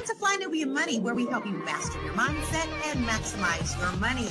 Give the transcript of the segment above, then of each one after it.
Welcome to Fly Nubian Money, where we help you master your mindset and maximize your money.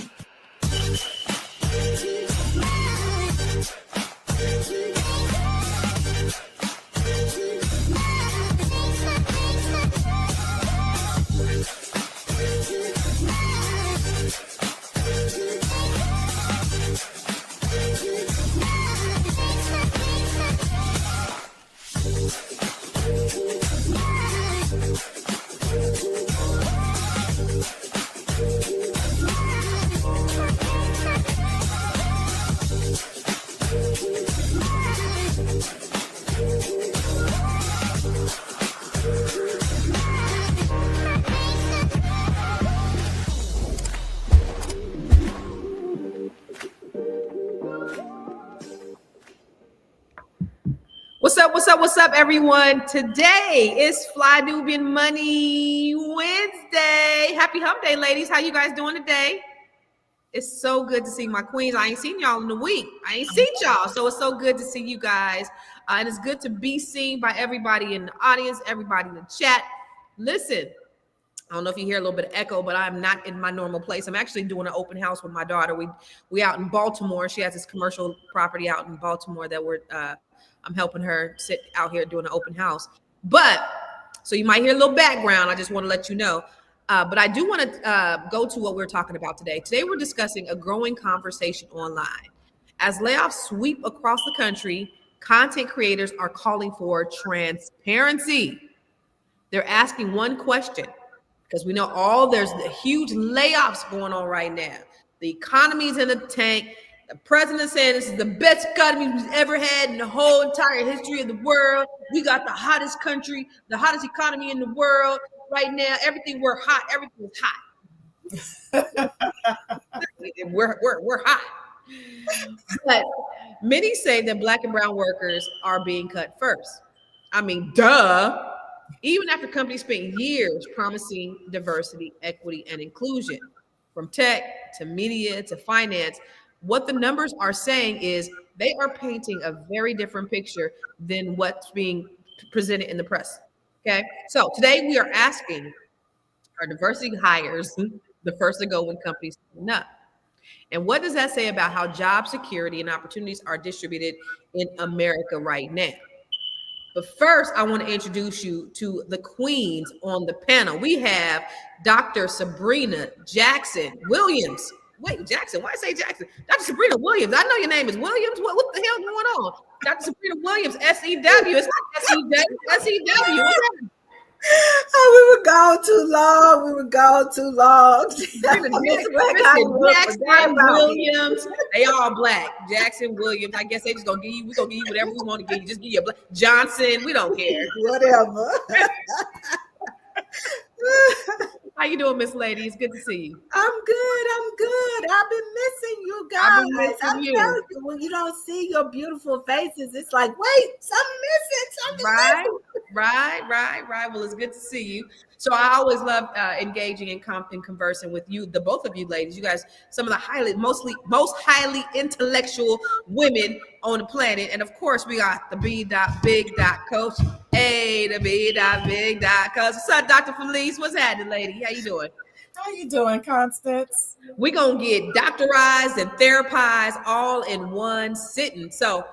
What's up, everyone? Today is Fly Nubian Money Wednesday. Happy Hump Day, ladies. How you guys doing today? It's so good to see my queens. I ain't seen y'all in a week. I ain't seen y'all, so it's so good to see you guys. And it's good to be seen by everybody in the audience, everybody in the chat. Listen, I don't know if you hear a little bit of echo, but I'm not in my normal place. I'm actually doing an open house with my daughter. We out in Baltimore. She has this commercial property out in Baltimore that I'm helping her sit out here doing an open house. But so you might hear a little background. I just want to let you know. But I do want to go to what we're talking about today. Today, we're discussing a growing conversation online. As layoffs sweep across the country, content creators are calling for transparency. They're asking one question, because we know there's the huge layoffs going on right now. The economy's in the tank. The president said this is the best economy we've ever had in the whole entire history of the world. We got the hottest country, the hottest economy in the world right now. Everything we're hot. Everything is hot. we're hot. But many say that Black and brown workers are being cut first. I mean, duh. Even after companies spent years promising diversity, equity, and inclusion, from tech to media to finance, what the numbers are saying is they are painting a very different picture than what's being presented in the press. Okay. So today we are asking, are diversity hires the first to go when companies open up? And what does that say about how job security and opportunities are distributed in America right now? But first, I want to introduce you to the queens on the panel. We have Dr. Sabrina Jackson Williams. Wait, Jackson, why say Jackson? Dr. Sabrina Williams. I know your name is Williams. What the hell going on? Dr. Sabrina Williams, SEW. It's not SEW. Oh, we were gone too long. Jackson Williams. They all Black. Jackson Williams. I guess they just gonna give you. We gonna give you whatever we want to give you. Just give you a Black Johnson. We don't care. Whatever. How you doing, Miss Lady? It's good to see you. I'm good. I've been missing you guys. I'm telling you, when you don't see your beautiful faces, it's like, wait, something missing. Right. Well, it's good to see you. So I always love engaging and conversing with you, the both of you ladies. You guys, some of the most highly intellectual women on the planet. And of course, we got the B.Big Coach. Hey, the B.Big Coach. What's up, Dr. Felice? What's happening, lady? How you doing? How you doing, Constance? We're going to get doctorized and therapized all in one sitting. So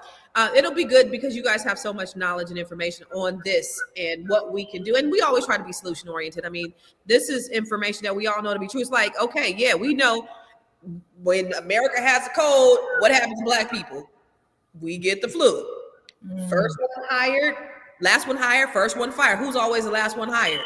it'll be good because you guys have so much knowledge and information on this and what we can do. And we always try to be solution oriented. I mean, this is information that we all know to be true. It's like, okay, yeah, we know when America has a cold, what happens to Black people? We get the flu. First one hired, last one hired, first one fired. Who's always the last one hired?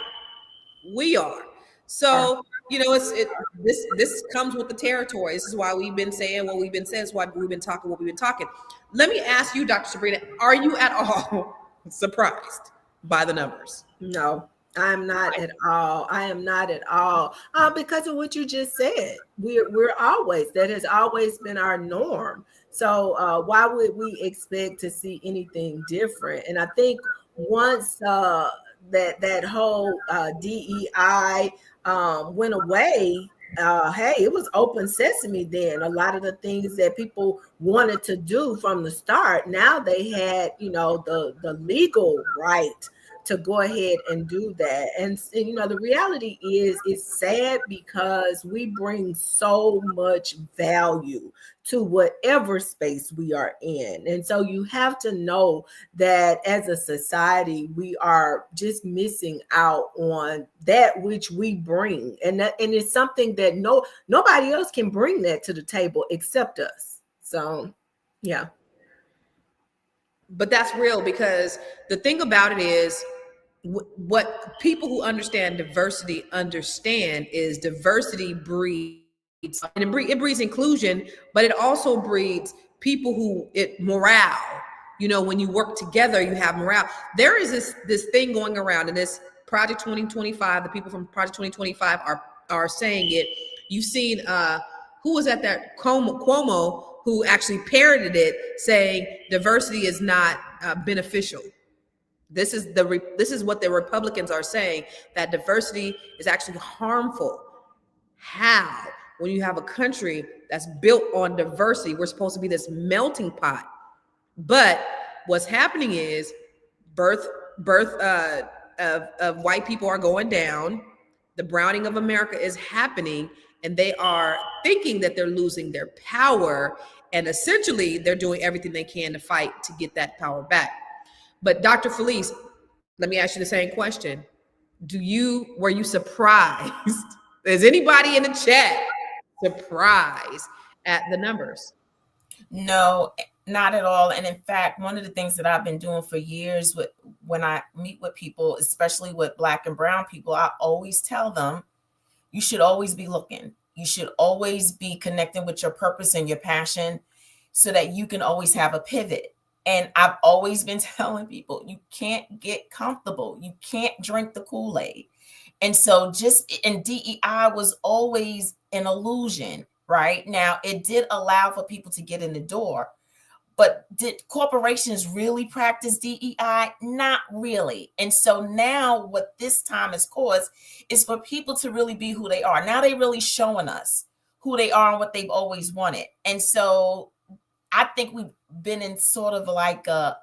We are. So, you know, this comes with the territory. This is why we've been saying what we've been saying. It's why we've been talking what we've been talking. Let me ask you, Dr. Sabrina, are you at all surprised by the numbers? No, I'm not at all. I am not at all. Because of what you just said. We're always, that has always been our norm. So why would we expect to see anything different? And I think once that whole DEI went away, hey, it was open sesame then. A lot of the things that people wanted to do from the start, now they had, you know, the legal right to go ahead and do that. And the reality is, it's sad because we bring so much value to whatever space we are in. And so you have to know that as a society, we are just missing out on that which we bring. And it's something that nobody else can bring that to the table except us. So, yeah. But that's real, because the thing about it is, what people who understand diversity understand is diversity breeds, and it breeds inclusion, but it also breeds people morale. When you work together, you have morale. There is this thing going around, and this Project 2025, the people from Project 2025 are saying it. You've seen who was at that Cuomo, who actually parroted it, saying diversity is not beneficial. This is what the Republicans are saying, that diversity is actually harmful. How? When you have a country that's built on diversity, we're supposed to be this melting pot. But what's happening is birth of white people are going down. The browning of America is happening, and they are thinking that they're losing their power, and essentially they're doing everything they can to fight to get that power back. But Dr. Felice, let me ask you the same question. Were you surprised? Is anybody in the chat surprised at the numbers? No, not at all. And in fact, one of the things that I've been doing for years when I meet with people, especially with Black and brown people, I always tell them, you should always be looking. You should always be connecting with your purpose and your passion so that you can always have a pivot. And I've always been telling people, you can't get comfortable. You can't drink the Kool-Aid. And so and DEI was always an illusion, right? Now, it did allow for people to get in the door, but did corporations really practice DEI? Not really. And so now what this time has caused is for people to really be who they are. Now they're really showing us who they are and what they've always wanted. And so I think we've been in sort of like a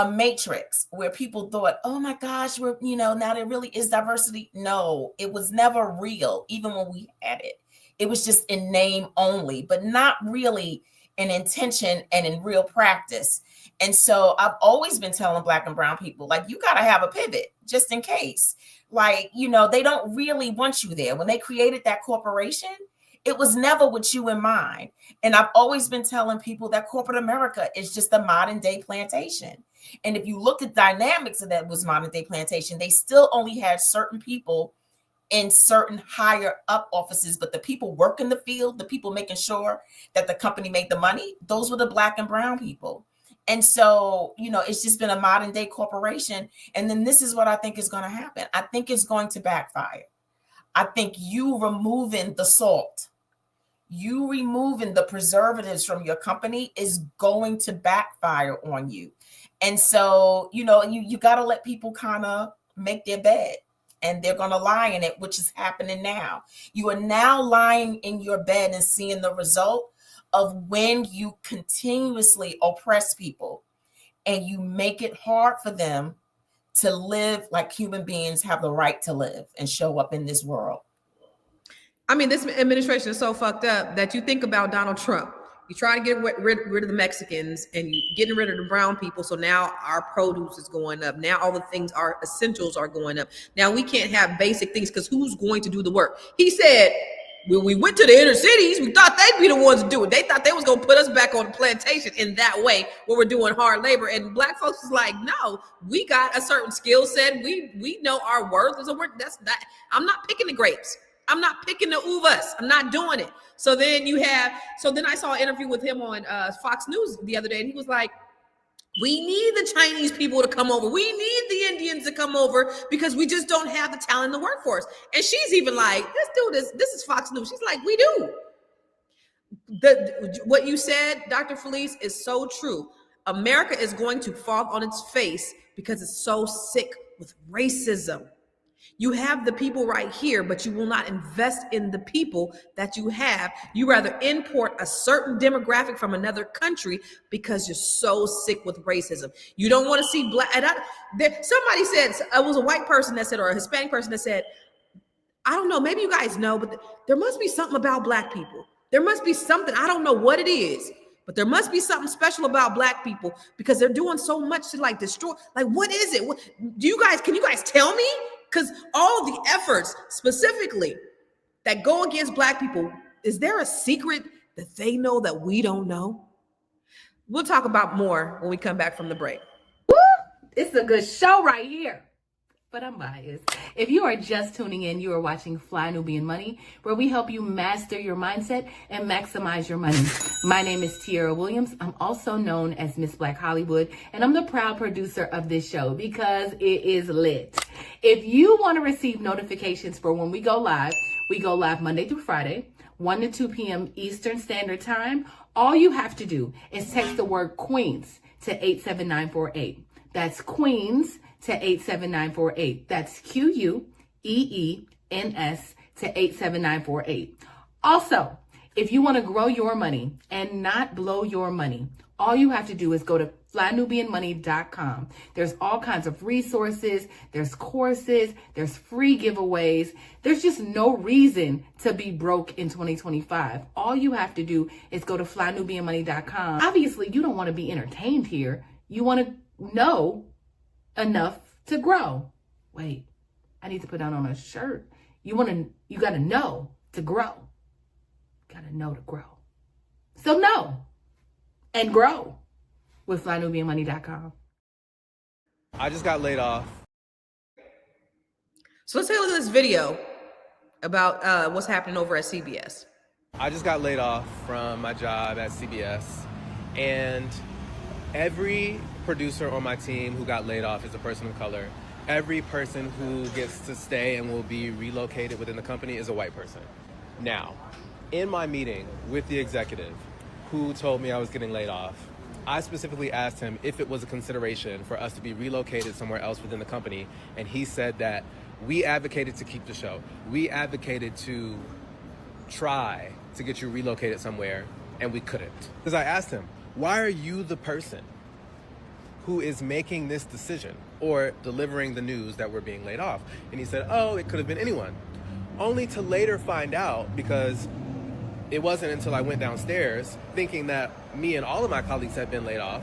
matrix where people thought, oh my gosh, now there really is diversity. No, it was never real. Even when we had it, it was just in name only, but not really in intention and in real practice. And so I've always been telling Black and brown people, like, you got to have a pivot just in case. Like, they don't really want you there. When they created that corporation, it was never with you in mind. And I've always been telling people that corporate America is just a modern day plantation. And if you look at dynamics of that was modern day plantation, they still only had certain people in certain higher up offices, but the people working the field, the people making sure that the company made the money, those were the Black and brown people. And so, it's just been a modern day corporation. And then this is what I think is going to happen. I think it's going to backfire. I think you removing the salt, you removing the preservatives from your company is going to backfire on you. And so, you got to let people kind of make their bed, and they're going to lie in it, which is happening now. You are now lying in your bed and seeing the result of when you continuously oppress people and you make it hard for them to live like human beings have the right to live and show up in this world. I mean, this administration is so fucked up that you think about Donald Trump. You try to get rid of the Mexicans and you getting rid of the brown people. So now our produce is going up. Now all the things, our essentials are going up. Now we can't have basic things because who's going to do the work? He said, when we went to the inner cities, we thought they'd be the ones to do it. They thought they was going to put us back on the plantation in that way where we're doing hard labor. And Black folks is like, no, we got a certain skill set. We know our worth. So I'm not picking the grapes. I'm not picking the uvas. I'm not doing it. So then I saw an interview with him on Fox News the other day, and he was like, we need the Chinese people to come over. We need the Indians to come over because we just don't have the talent in the workforce. And she's even like, this is Fox News. She's like, we do. What you said, Dr. Felice, is so true. America is going to fall on its face because it's so sick with racism. You have the people right here, but you will not invest in the people that you have. You rather import a certain demographic from another country because you're so sick with racism. You don't want to see black. And somebody said, it was a white person that said, or a Hispanic person that said, I don't know, maybe you guys know, but there must be something about black people. There must be something, I don't know what it is, but there must be something special about black people because they're doing so much to like destroy. Like, what is it? Can you guys tell me? Because all the efforts specifically that go against black people, is there a secret that they know that we don't know? We'll talk about more when we come back from the break. Woo! It's a good show right here. But I'm biased. If you are just tuning in, you are watching Fly Nubian Money, where we help you master your mindset and maximize your money. My name is Tiara Williams. I'm also known as Miss Black Hollywood, and I'm the proud producer of this show because it is lit. If you want to receive notifications for when we go live Monday through Friday, 1 to 2 p.m. Eastern Standard Time. All you have to do is text the word Queens to 87948. That's Queens to 87948. That's QUEENS to 87948. Also, if you want to grow your money and not blow your money, all you have to do is go to flynubianmoney.com. There's all kinds of resources, there's courses, there's free giveaways. There's just no reason to be broke in 2025. All you have to do is go to flynubianmoney.com. Obviously, you don't want to be entertained here. You want to know enough to grow. Wait, I need to put that on a shirt. You got to know to grow. Got to know to grow. So know and grow with flynubianmoney.com. I just got laid off. So let's take a look at this video about what's happening over at CBS. I just got laid off from my job at CBS, and every producer on my team who got laid off is a person of color. Every person who gets to stay and will be relocated within the company is a white person. Now, in my meeting with the executive who told me I was getting laid off, I specifically asked him if it was a consideration for us to be relocated somewhere else within the company, and he said that we advocated to keep the show. We advocated to try to get you relocated somewhere, and we couldn't. Because I asked him, why are you the person who is making this decision or delivering the news that we're being laid off? And he said, oh, it could have been anyone. Only to later find out, because it wasn't until I went downstairs thinking that me and all of my colleagues had been laid off,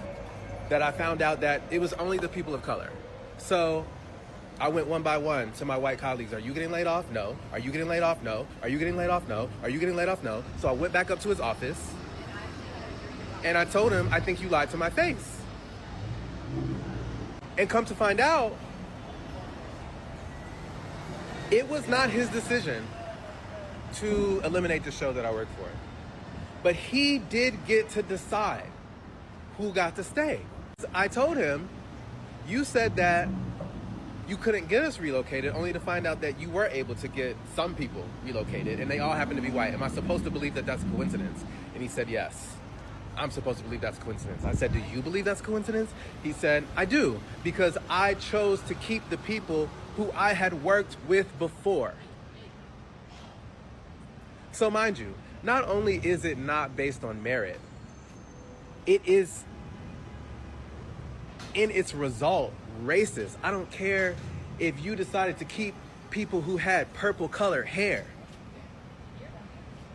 that I found out that it was only the people of color. So I went one by one to my white colleagues. Are you getting laid off? No. Are you getting laid off? No. Are you getting laid off? No. Are you getting laid off? No. So I went back up to his office and I told him, I think you lied to my face. And come to find out, it was not his decision to eliminate the show that I work for. But he did get to decide who got to stay. I told him, you said that you couldn't get us relocated, only to find out that you were able to get some people relocated, and they all happen to be white. Am I supposed to believe that that's a coincidence? And he said, yes, I'm supposed to believe that's a coincidence. I said, do you believe that's a coincidence? He said, I do, because I chose to keep the people who I had worked with before. So mind you, not only is it not based on merit, it is in its result racist. I don't care if you decided to keep people who had purple colored hair.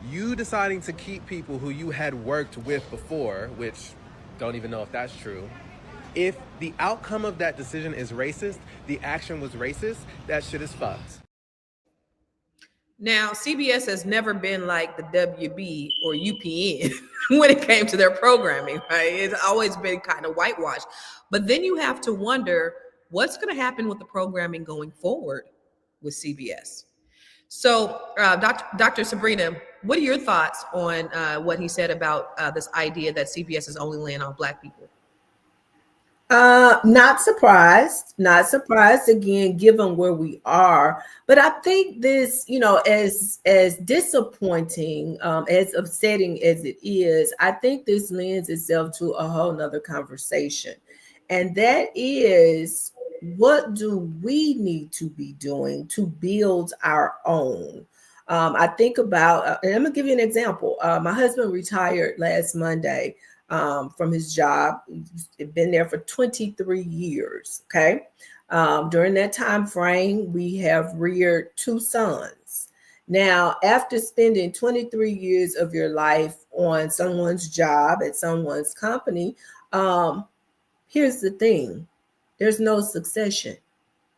You deciding to keep people who you had worked with before, which don't even know if that's true. If the outcome of that decision is racist, the action was racist, that shit is fucked. Now, CBS has never been like the WB or UPN when it came to their programming, right? It's always been kind of whitewashed. But then you have to wonder what's going to happen with the programming going forward with CBS. So, Dr. Sabrina, what are your thoughts on what he said about this idea that CBS is only laying off Black people? Not surprised again, given where we are. But I think this, as disappointing, as upsetting as it is, I think this lends itself to a whole nother conversation. And that is, what do we need to be doing to build our own? I think about, and I'm gonna give you an example. My husband retired last Monday from his job. He's been there for 23 years. Okay. During that time frame, we have reared 2 sons. Now, after spending 23 years of your life on someone's job at someone's company, here's the thing: there's no succession.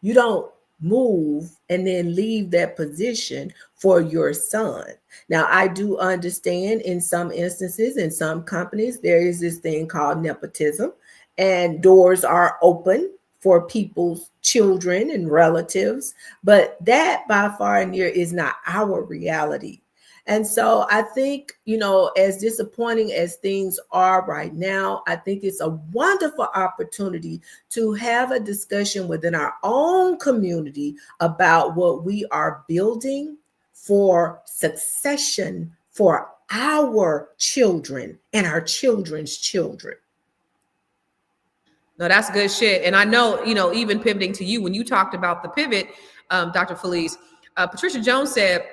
You don't move and then leave that position for your son. Now, I do understand in some instances, in some companies, there is this thing called nepotism, and doors are open for people's children and relatives, but that by far and near is not our reality. And so I think, as disappointing as things are right now, I think it's a wonderful opportunity to have a discussion within our own community about what we are building for succession for our children and our children's children. No, that's good shit. And I know, even pivoting to you, when you talked about the pivot, Dr. Felice, Patricia Jones said,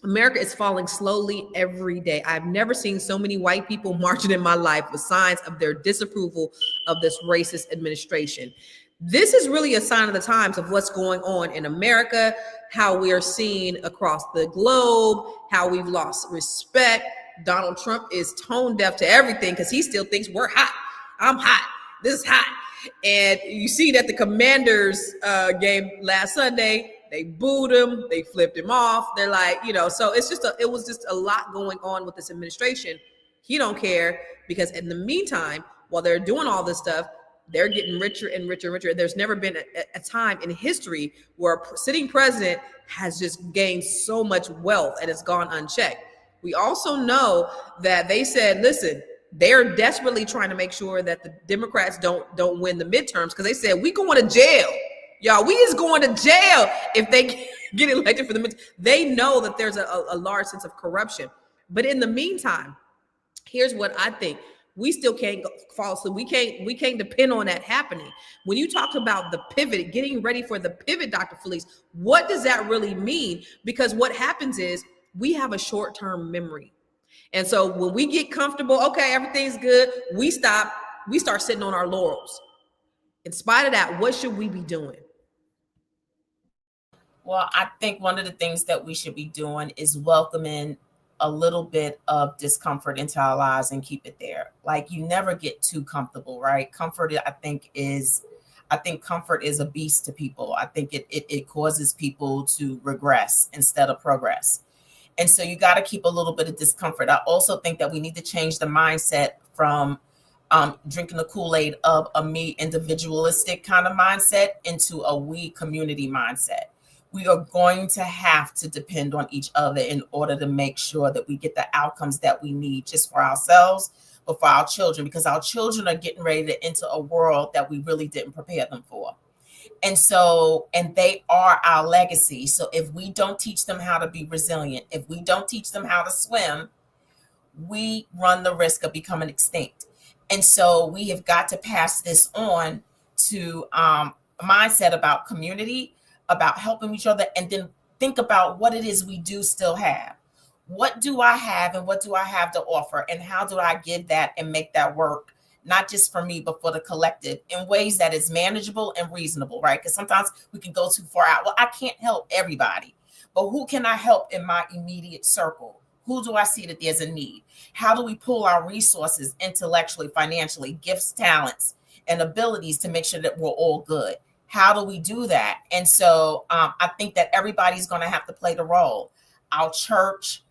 America is falling slowly every day. I've never seen so many white people marching in my life with signs of their disapproval of this racist administration. This is really a sign of the times of what's going on in America, how we are seen across the globe, how we've lost respect. Donald Trump is tone deaf to everything because he still thinks we're hot. I'm hot. This is hot. And you see that the Commanders game last Sunday, they booed him, they flipped him off. They're like, so it was just a lot going on with this administration. He don't care because in the meantime, while they're doing all this stuff, they're getting richer and richer and richer. There's never been a time in history where a sitting president has just gained so much wealth and it's gone unchecked. We also know that they said, listen, they're desperately trying to make sure that the Democrats don't win the midterms because they said we going to jail. Y'all, we is going to jail if they get elected for the midterms. They know that there's a large sense of corruption. But in the meantime, here's what I think. We still can't fall asleep. We can't depend on that happening. When you talk about the pivot, getting ready for the pivot, Dr. Felice, what does that really mean? Because what happens is we have a short-term memory. And so when we get comfortable, okay, everything's good, we start sitting on our laurels. In spite of that, what should we be doing? Well, I think one of the things that we should be doing is welcoming a little bit of discomfort into our lives and keep it there. Like, you never get too comfortable, right? Comfort, I think comfort is a beast to people. I think it causes people to regress instead of progress. And so you got to keep a little bit of discomfort. I also think that we need to change the mindset from drinking the Kool-Aid of a me individualistic kind of mindset into a we community mindset. We are going to have to depend on each other in order to make sure that we get the outcomes that we need just for ourselves, but for our children, because our children are getting ready to enter a world that we really didn't prepare them for. And they are our legacy. So if we don't teach them how to be resilient, if we don't teach them how to swim, we run the risk of becoming extinct. And so we have got to pass this on to a mindset about community, about helping each other, and then think about what it is we do still have. What do I have and what do I have to offer? And how do I give that and make that work, not just for me, but for the collective in ways that is manageable and reasonable, right? Because sometimes we can go too far out. Well, I can't help everybody, but who can I help in my immediate circle? Who do I see that there's a need? How do we pull our resources intellectually, financially, gifts, talents, and abilities to make sure that we're all good? How do we do that? And so I think that everybody's going to have to play the role. Our church,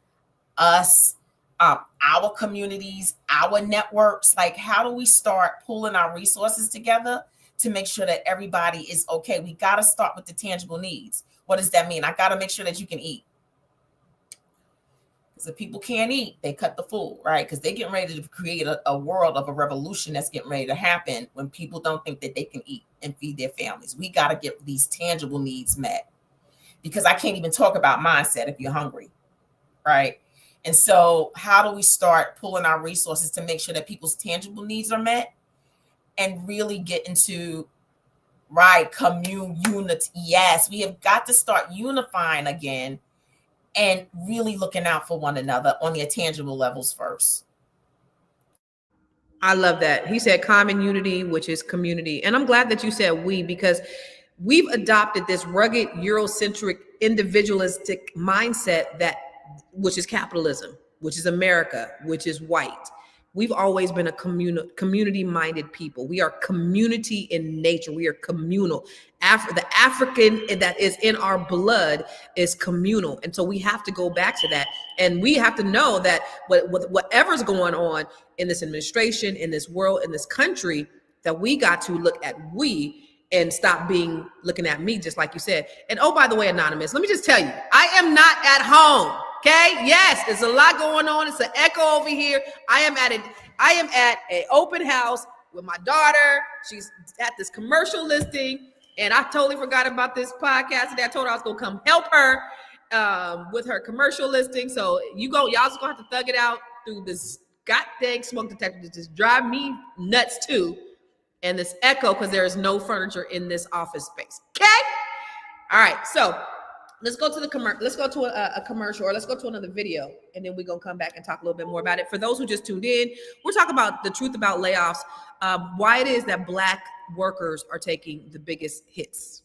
us, our communities, our networks. Like, how do we start pulling our resources together to make sure that everybody is okay? We got to start with the tangible needs. What does that mean? I got to make sure that you can eat. Because if people can't eat, they cut the food, right? Because they're getting ready to create a world of a revolution that's getting ready to happen when people don't think that they can eat and feed their families. We got to get these tangible needs met, because I can't even talk about mindset if you're hungry, right? And so how do we start pulling our resources to make sure that people's tangible needs are met and really get into Right. Unity. Yes. We have got to start unifying again and really looking out for one another on the tangible levels first. I love that. He said common unity, which is community. And I'm glad that you said we, because we've adopted this rugged Eurocentric individualistic mindset which is capitalism, which is America, which is white. We've always been a community-minded people. We are community in nature. We are communal. The African that is in our blood is communal. And so we have to go back to that. And we have to know that whatever's going on in this administration, in this world, in this country, that we got to look at and stop looking at me, just like you said. And oh, by the way, Anonymous, let me just tell you, I am not at home. Okay. Yes, there's a lot going on. It's an echo over here. I am at an open house with my daughter. She's at this commercial listing, and I totally forgot about this podcast today. I told her I was gonna come help her with her commercial listing. So y'all just gonna have to thug it out through this goddamn smoke detector that just drive me nuts too, and this echo because there is no furniture in this office space. Okay. All right. So let's go to let's go to a commercial, or let's go to another video, and then we're going to come back and talk a little bit more about it. For those who just tuned in, we're talking about the truth about layoffs, why it is that Black workers are taking the biggest hits.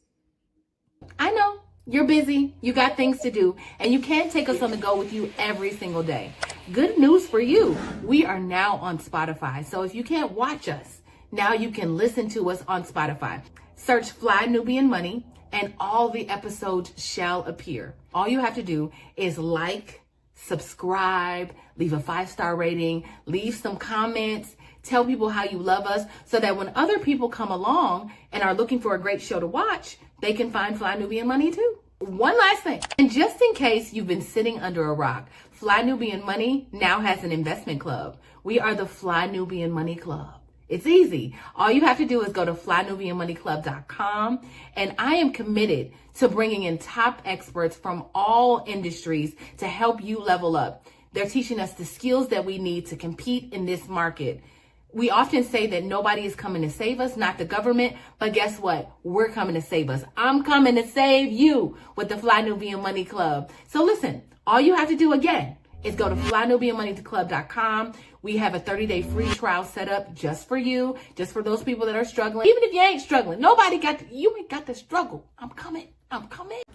I know you're busy, you got things to do, and you can't take us on the go with you every single day. Good news for you. We are now on Spotify. So if you can't watch us, now you can listen to us on Spotify. Search Fly Nubian Money, and all the episodes shall appear. All you have to do is like, subscribe, leave a 5-star rating, leave some comments, tell people how you love us, so that when other people come along and are looking for a great show to watch, they can find Fly Nubian Money too. One last thing, and just in case you've been sitting under a rock, Fly Nubian Money now has an investment club. We are the Fly Nubian Money Club. It's easy. All you have to do is go to flynubianmoneyclub.com, and I am committed to bringing in top experts from all industries to help you level up. They're teaching us the skills that we need to compete in this market. We often say that nobody is coming to save us, not the government, but guess what? We're coming to save us. I'm coming to save you with the Fly Nubian Money Club. So listen, all you have to do again is go to flynubianmoneyclub.com. We have a 30-day free trial set up just for you, just for those people that are struggling. Even if you ain't struggling, you ain't got to struggle. I'm coming.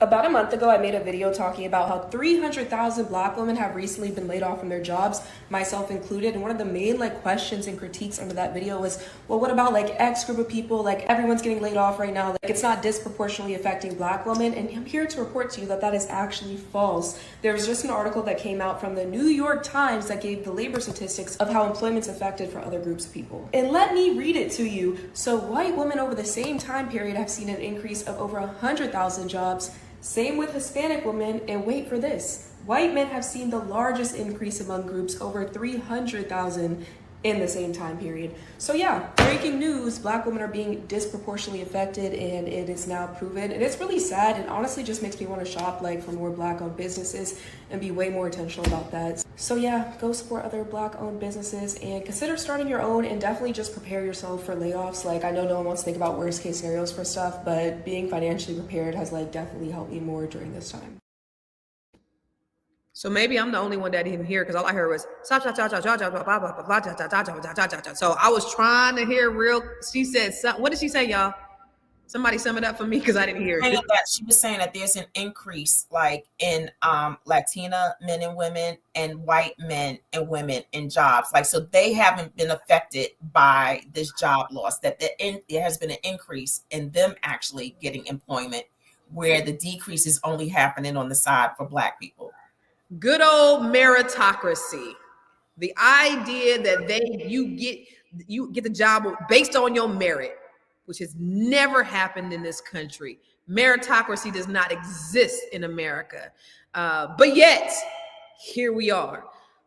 About a month ago, I made a video talking about how 300,000 Black women have recently been laid off from their jobs, myself included. And one of the main questions and critiques under that video was, well, what about X group of people? Everyone's getting laid off right now. It's not disproportionately affecting Black women. And I'm here to report to you that that is actually false. There was just an article that came out from the New York Times that gave the labor statistics of how employment's affected for other groups of people. And let me read it to you. So white women over the same time period have seen an increase of over 100,000 jobs. Same with Hispanic women, and wait for this, white men have seen the largest increase among groups, over 300,000 in the same time period. So yeah, breaking news, Black women are being disproportionately affected, and it is now proven. And it's really sad, and honestly just makes me want to shop for more Black-owned businesses and be way more intentional about that. So yeah, go support other Black-owned businesses and consider starting your own, and definitely just prepare yourself for layoffs. I know no one wants to think about worst case scenarios for stuff, but being financially prepared has definitely helped me more during this time. So maybe I'm the only one that didn't hear, because all I heard was so I was trying to hear she said something. What did she say, y'all? Somebody sum it up for me, because I didn't hear it. She was saying that there's an increase in Latina men and women and white men and women in jobs. So they haven't been affected by this job loss, that there has been an increase in them actually getting employment, where the decrease is only happening on the side for Black people. Good old meritocracy. The idea that you get the job based on your merit, which has never happened in this country. Meritocracy does not exist in America. But yet, here we are.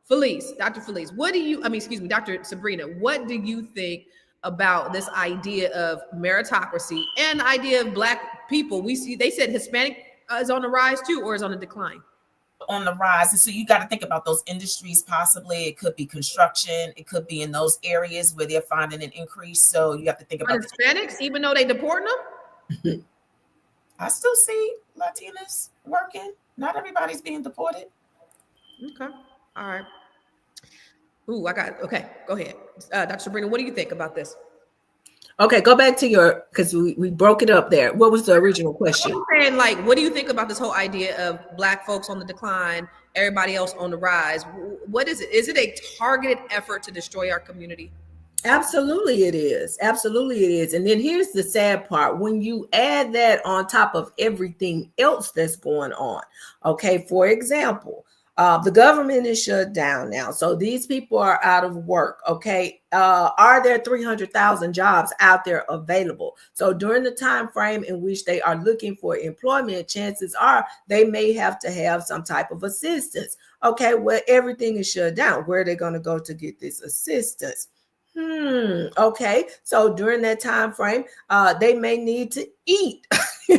Dr. Felice, Dr. Sabrina, what do you think about this idea of meritocracy and the idea of Black people? They said Hispanic is on the rise too, or is on the decline? On the rise. And so you got to think about those industries. Possibly it could be construction, it could be in those areas where they're finding an increase. So you have to think about Hispanics, even though they deporting them. I still see Latinas working. Not everybody's being deported. Okay. All right. Ooh, okay, go ahead. Dr. Sabrina, what do you think about this? Okay, go back to because we broke it up there. What was the original question? I'm saying, like, what do you think about this whole idea of Black folks on the decline, everybody else on the rise? What is it? Is it a targeted effort to destroy our community? Absolutely it is. Absolutely it is. And then here's the sad part. When you add that on top of everything else that's going on, okay, for example, the government is shut down now. So these people are out of work, okay? Are there 300,000 jobs out there available? So during the time frame in which they are looking for employment, chances are they may have to have some type of assistance. Okay, well, everything is shut down. Where are they going to go to get this assistance? Okay. So during that time frame, they may need to eat.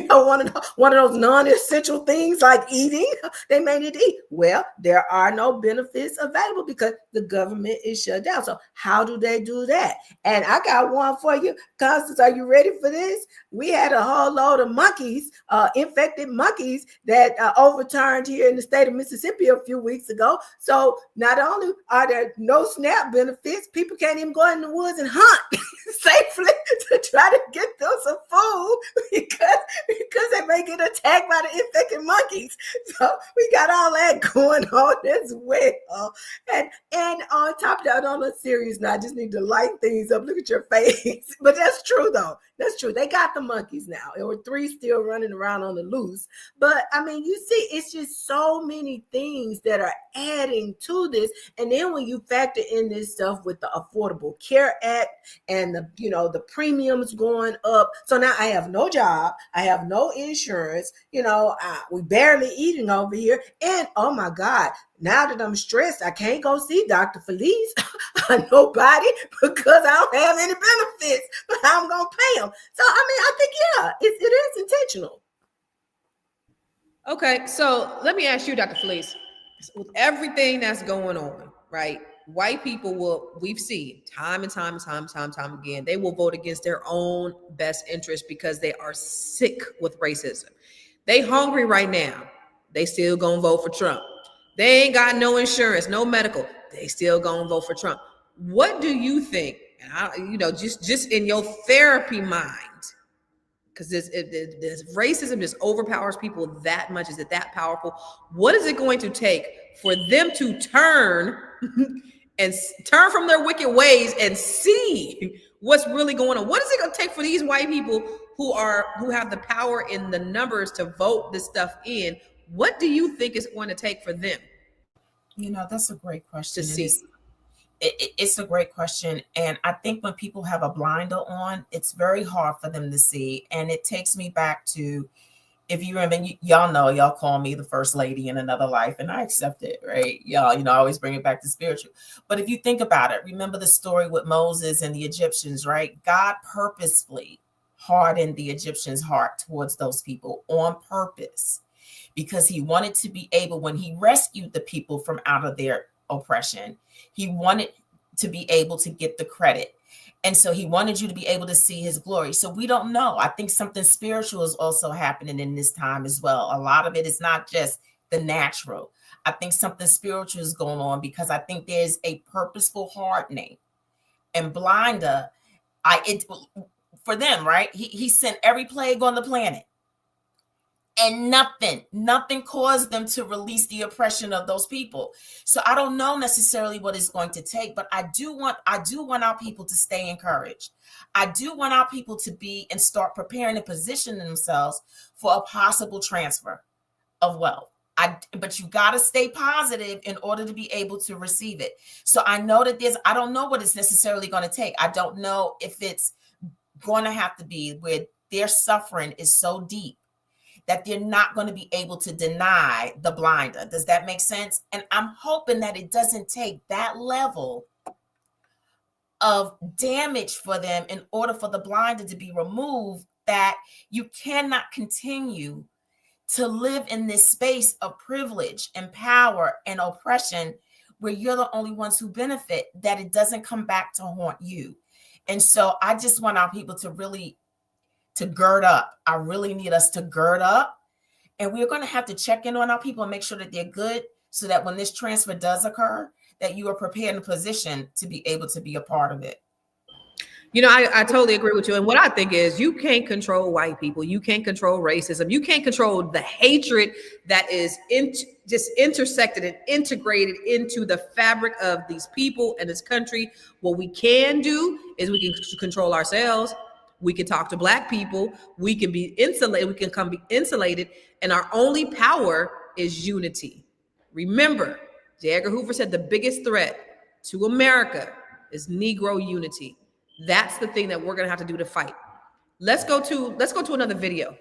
One of those non-essential things like eating. They may need to eat. Well, there are no benefits available because the government is shut down. So how do they do that? And I got one for you, Constance. Are you ready for this? We had a whole load of monkeys, infected monkeys that overturned here in the state of Mississippi a few weeks ago. So not only are there no SNAP benefits, people can't even go in the woods and hunt safely to try to get them some food because they may get attacked by the infected monkeys. So we got all that going on as well. And on top of that, on a serious note, I just need to lighten things up. Look at your face. But that's true, though. That's true. They got the monkeys now. There were 3 still running around on the loose. But I mean, you see, it's just so many things that are adding to this. And then when you factor in this stuff with the Affordable Care Act and the premiums going up. So now I have no job. I have no insurance. We barely eating over here. And oh my God, now that I'm stressed, I can't go see Dr. Felice or nobody because I don't have any benefits, but I'm going to pay them. So, I mean, I think, yeah, it is intentional. Okay, so let me ask you, Dr. Felice, with everything that's going on, right? White people we've seen time and time again, they will vote against their own best interest because they are sick with racism. They hungry right now. They still gonna vote for Trump. They ain't got no insurance, no medical. They still gonna vote for Trump. What do you think? Just in your therapy mind, because this racism just overpowers people that much. Is it that powerful? What is it going to take for them to turn and turn from their wicked ways and see what's really going on? What is it going to take for these white people who have the power in the numbers to vote this stuff in? What do you think it's going to take for them? That's a great question. To see. It's a great question. And I think when people have a blinder on, it's very hard for them to see. And it takes me back to, if you remember, y'all know, y'all call me the first lady in another life, and I accept it, right? Y'all, I always bring it back to spiritual. But if you think about it, remember the story with Moses and the Egyptians, right? God purposefully hardened the Egyptians' heart towards those people on purpose, because he wanted to be able, when he rescued the people from out of their oppression, he wanted to be able to get the credit. And so he wanted you to be able to see his glory. So we don't know. I think something spiritual is also happening in this time as well. A lot of it is not just the natural. I think something spiritual is going on, because I think there's a purposeful hardening and blinder. For them, right? He sent every plague on the planet. And nothing caused them to release the oppression of those people. So I don't know necessarily what it's going to take, but I do want our people to stay encouraged. I do want our people to be and start preparing and positioning themselves for a possible transfer of wealth. But you got to stay positive in order to be able to receive it. So I know that I don't know what it's necessarily going to take. I don't know if it's going to have to be where their suffering is so deep that they're not going to be able to deny the blinder. Does that make sense? And I'm hoping that it doesn't take that level of damage for them in order for the blinder to be removed, that you cannot continue to live in this space of privilege and power and oppression where you're the only ones who benefit, that it doesn't come back to haunt you. And so I just want our people to really to gird up. I really need us to gird up. And we're going to have to check in on our people and make sure that they're good so that when this transfer does occur, that you are prepared in a position to be able to be a part of it. You know, I totally agree with you. And what I think is you can't control white people. You can't control racism. You can't control the hatred that is just intersected and integrated into the fabric of these people and this country. What we can do is we can control ourselves. We can talk to Black people. We can be insulated. We can be insulated. And our only power is unity. Remember, J. Edgar Hoover said the biggest threat to America is Negro unity. That's the thing that we're going to have to do to fight. Let's go to another video.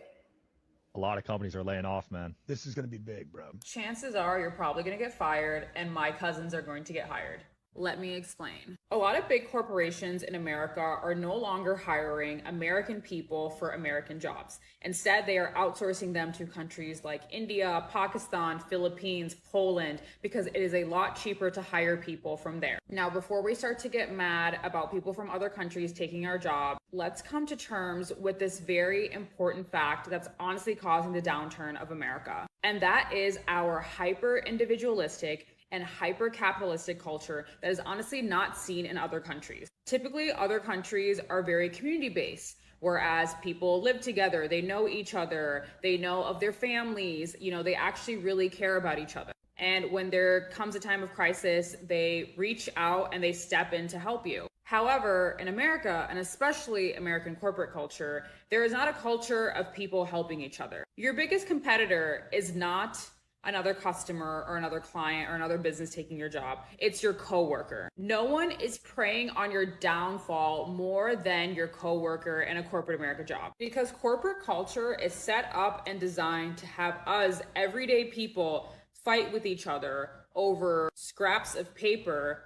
A lot of companies are laying off, man. This is going to be big, bro. Chances are you're probably going to get fired and my cousins are going to get hired. Let me explain. A lot of big corporations in America are no longer hiring American people for American jobs. Instead, they are outsourcing them to countries like India, Pakistan, Philippines, Poland, because it is a lot cheaper to hire people from there. Now, before we start to get mad about people from other countries taking our job, let's come to terms with this very important fact that's honestly causing the downturn of America. And that is our hyper-individualistic and hyper-capitalistic culture that is honestly not seen in other countries. Typically, other countries are very community-based, whereas people live together, they know each other, they know of their families, they actually really care about each other. And when there comes a time of crisis, they reach out and they step in to help you. However, in America, and especially American corporate culture, there is not a culture of people helping each other. Your biggest competitor is not another customer or another client or another business taking your job. It's your coworker. No one is preying on your downfall more than your coworker in a corporate America job, because corporate culture is set up and designed to have us everyday people fight with each other over scraps of paper.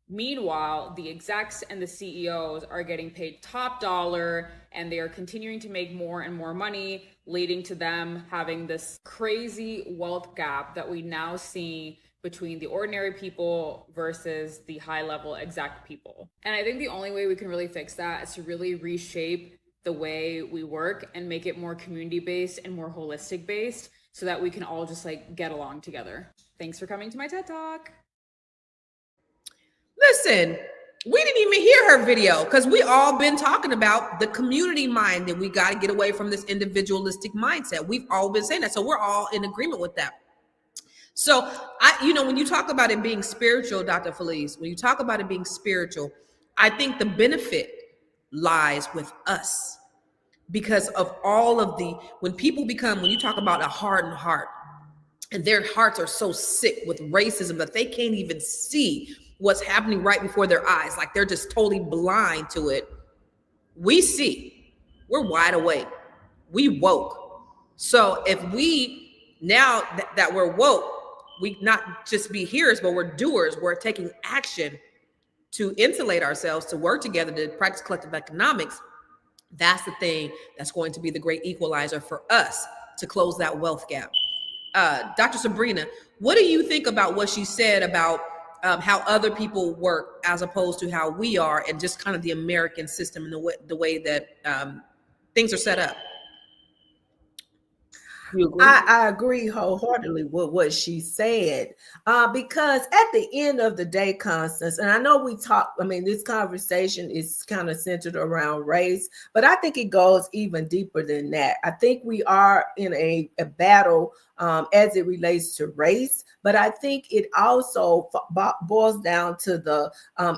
Meanwhile, the execs and the CEOs are getting paid top dollar and they are continuing to make more and more money, leading to them having this crazy wealth gap that we now see between the ordinary people versus the high level exec people. And I think the only way we can really fix that is to really reshape the way we work and make it more community based and more holistic based so that we can all just get along together. Thanks for coming to my TED Talk. Listen, we didn't even hear her video because we all been talking about the community mind, that we got to get away from this individualistic mindset. We've all been saying that. So we're all in agreement with that. So when you talk about it being spiritual, Dr. Felice, when you talk about it being spiritual, I think the benefit lies with us because of all of when you talk about a hardened heart and their hearts are so sick with racism that they can't even see what's happening right before their eyes. Like they're just totally blind to it. We see, we're wide awake. We woke. So if we, now that we're woke, we not just be hearers, but we're doers. We're taking action to insulate ourselves, to work together, to practice collective economics. That's the thing that's going to be the great equalizer for us to close that wealth gap. Dr. Sabrina, what do you think about what she said about how other people work as opposed to how we are, and just kind of the American system and the way that things are set up? You agree? I agree wholeheartedly with what she said, because at the end of the day, Constance, and I know this conversation is kind of centered around race, but I think it goes even deeper than that. I think we are in a battle as it relates to race, but I think it also boils down to the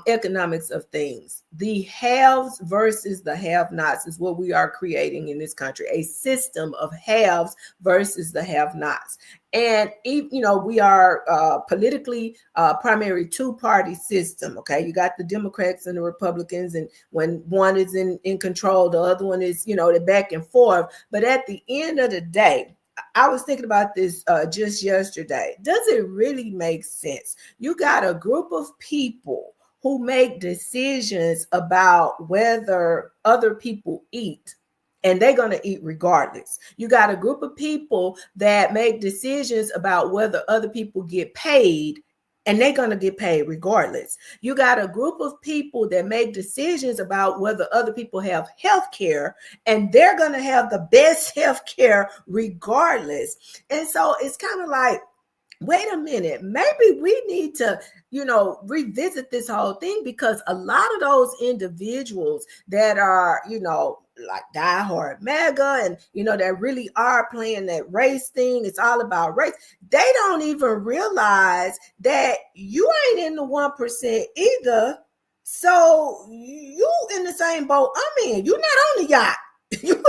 economics of things. The haves versus the have-nots is what we are creating in this country, a system of haves versus the have-nots. And, we are politically primary two-party system, okay? You got the Democrats and the Republicans, and when one is in control, the other one is, the back and forth. But at the end of the day, I was thinking about this just yesterday. Does it really make sense? You got a group of people who make decisions about whether other people eat, and they're going to eat regardless. You got a group of people that make decisions about whether other people get paid, and they're going to get paid regardless. You got a group of people that make decisions about whether other people have health care, and they're going to have the best health care regardless. And so it's kind of like, wait a minute, maybe we need to, revisit this whole thing, because a lot of those individuals that are, like diehard MAGA and, that really are playing that race thing, it's all about race. They don't even realize that you ain't in the 1% either. So you in the same boat I'm in. You're not on the yacht. You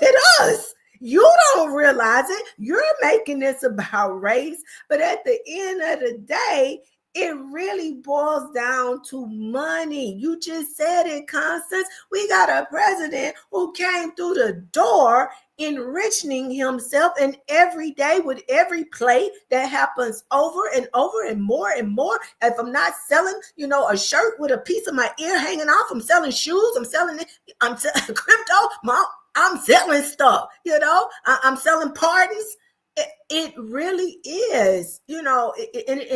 with us. You don't realize it. You're making this about race. But at the end of the day, it really boils down to money. You just said it, Constance. We got a president who came through the door enriching himself, and every day with every play that happens over and over and more and more. If I'm not selling, a shirt with a piece of my ear hanging off, I'm selling shoes, I'm selling crypto, I'm selling stuff, I'm selling parties. It really is, and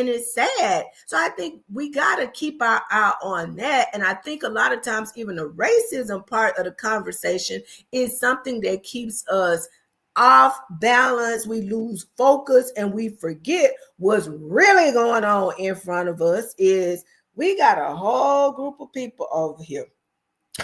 it's sad. So I think we got to keep our eye on that. And I think a lot of times even the racism part of the conversation is something that keeps us off balance. We lose focus and we forget what's really going on in front of us. Is we got a whole group of people over here,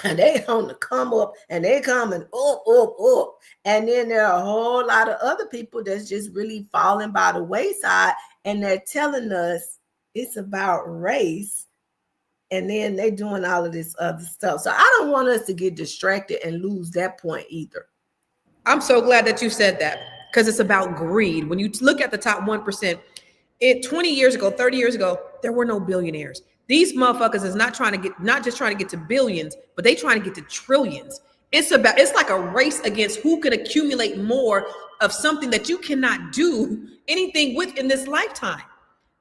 and they on the come up, and they coming up. And then there are a whole lot of other people that's just really falling by the wayside, and they're telling us it's about race. And then they doing all of this other stuff. So I don't want us to get distracted and lose that point either. I'm so glad that you said that, because it's about greed. When you look at the top 1%, 20 years ago, 30 years ago, there were no billionaires. These motherfuckers is not just trying to get to billions, but they trying to get to trillions. It's like a race against who can accumulate more of something that you cannot do anything with in this lifetime.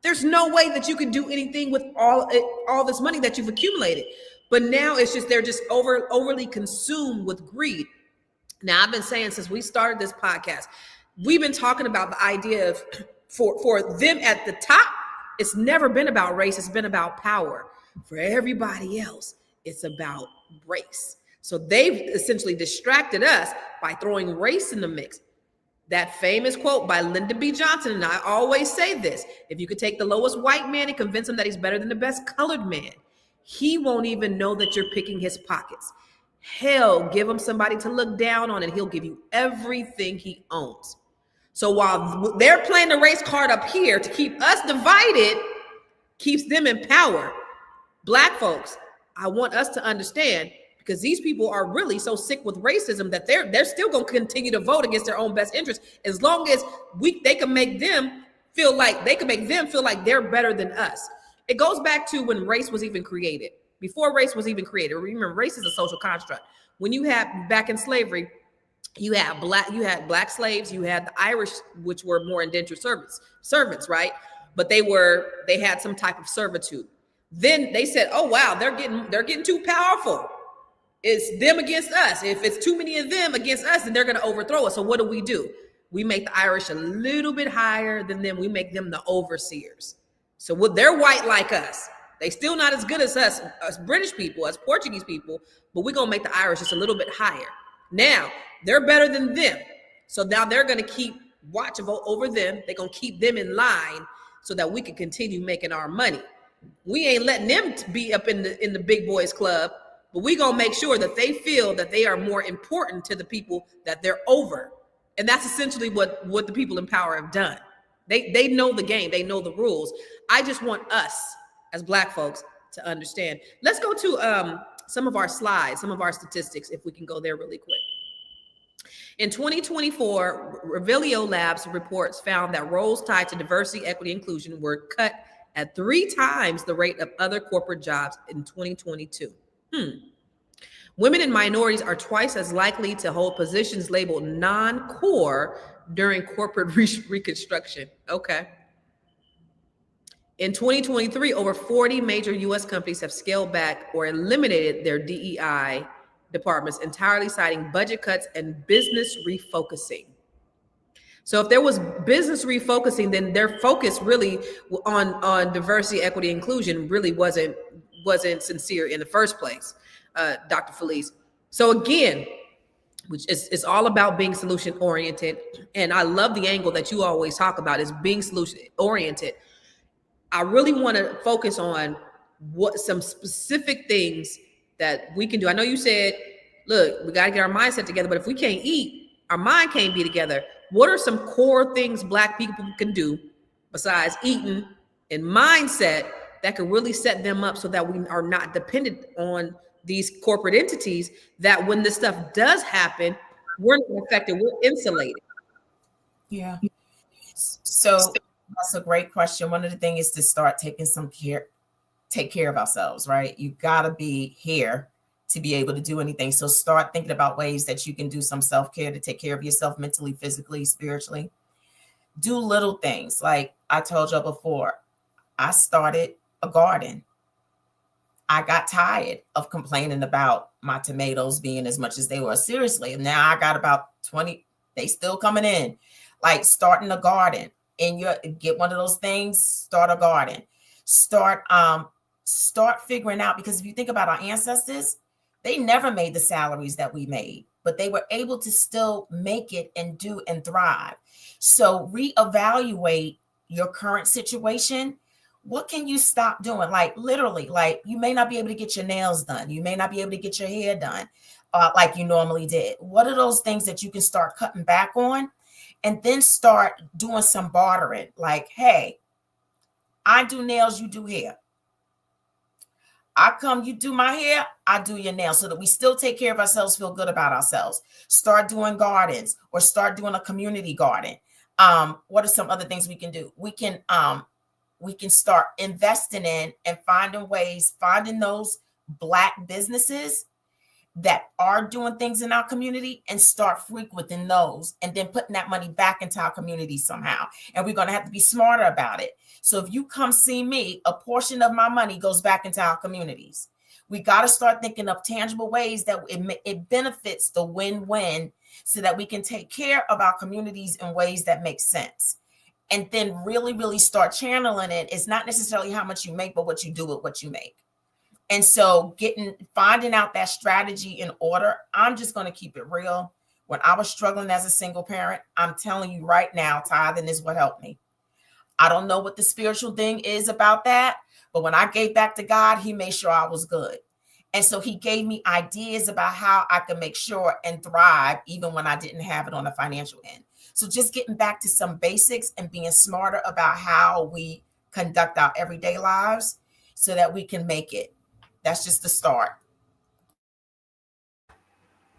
There's no way that you can do anything with all this money that you've accumulated. But now it's just, they're just overly consumed with greed. Now, I've been saying since we started this podcast, we've been talking about the idea of for them at the top, it's never been about race. It's been about power. For everybody else, it's about race. So they've essentially distracted us by throwing race in the mix. That famous quote by Lyndon B. Johnson, and I always say this: if you could take the lowest white man and convince him that he's better than the best colored man, he won't even know that you're picking his pockets. Hell, give him somebody to look down on and he'll give you everything he owns. So while they're playing the race card up here to keep us divided, keeps them in power. Black folks, I want us to understand, because these people are really so sick with racism that they're still going to continue to vote against their own best interest, as long as they can make them feel like they're better than us. It goes back to when race was even created. Before race was even created, remember, race is a social construct. When you had back in slavery, you had black slaves, you had the Irish, which were more indentured servants, right? But they had some type of servitude. Then they said, oh wow, they're getting too powerful. It's them against us. If it's too many of them against us, then they're going to overthrow us. So what do? We make the Irish a little bit higher than them. We make them the overseers. So they're white like us. They still not as good as us British people, as Portuguese people, but we're going to make the Irish just a little bit higher. Now, they're better than them. So now they're going to keep watch over them. They're going to keep them in line so that we can continue making our money. We ain't letting them be up in the big boys club, but we're going to make sure that they feel that they are more important to the people that they're over. And that's essentially what the people in power have done. They know the game. They know the rules. I just want us as Black folks to understand. Let's go to some of our slides, some of our statistics, if we can go there really quick. In 2024, Revelio Labs reports found that roles tied to diversity, equity, inclusion were cut at 3 times the rate of other corporate jobs in 2022. Women and minorities are twice as likely to hold positions labeled non-core during corporate reconstruction. Okay. In 2023, over 40 major U.S. companies have scaled back or eliminated their DEI departments entirely, citing budget cuts and business refocusing. So if there was business refocusing, then their focus really on diversity, equity, inclusion really wasn't sincere in the first place, Dr. Felice. So again, which is it's all about being solution oriented. And I love the angle that you always talk about is being solution oriented. I really want to focus on what some specific things that we can do. I know you said, look, we got to get our mindset together, but if we can't eat, our mind can't be together. What are some core things Black people can do besides eating and mindset that can really set them up so that we are not dependent on these corporate entities, that when this stuff does happen, we're not affected, we're insulated? Yeah. So that's a great question. One of the things is to start taking take care of ourselves, right? You got to be here to be able to do anything. So start thinking about ways that you can do some self-care to take care of yourself mentally, physically, spiritually. Do little things. Like I told you before, I started a garden. I got tired of complaining about my tomatoes being as much as they were. Seriously. And now I got about 20, they still coming in. Like starting a garden, and you get one of those things, start a garden. Start figuring out, because if you think about our ancestors, they never made the salaries that we made, but they were able to still make it and do and thrive. So reevaluate your current situation. What can you stop doing? Like literally, like you may not be able to get your nails done. You may not be able to get your hair done like you normally did. What are those things that you can start cutting back on? And then start doing some bartering. Like, hey, I do nails, you do hair. I come, you do my hair, I do your nails, so that we still take care of ourselves, feel good about ourselves. Start doing gardens, or start doing a community garden. What are some other things we can do? We can start investing in and finding those Black businesses that are doing things in our community, and start frequenting those, and then putting that money back into our community somehow. And we're going to have to be smarter about it. So if you come see me, a portion of my money goes back into our communities. We got to start thinking of tangible ways that it benefits the win-win, so that we can take care of our communities in ways that make sense. And then really, really start channeling it. It's not necessarily how much you make, but what you do with what you make. And so finding out that strategy in order. I'm just going to keep it real. When I was struggling as a single parent, I'm telling you right now, tithing is what helped me. I don't know what the spiritual thing is about that, but when I gave back to God, he made sure I was good. And so he gave me ideas about how I could make sure and thrive even when I didn't have it on the financial end. So just getting back to some basics and being smarter about how we conduct our everyday lives so that we can make it. That's just the start.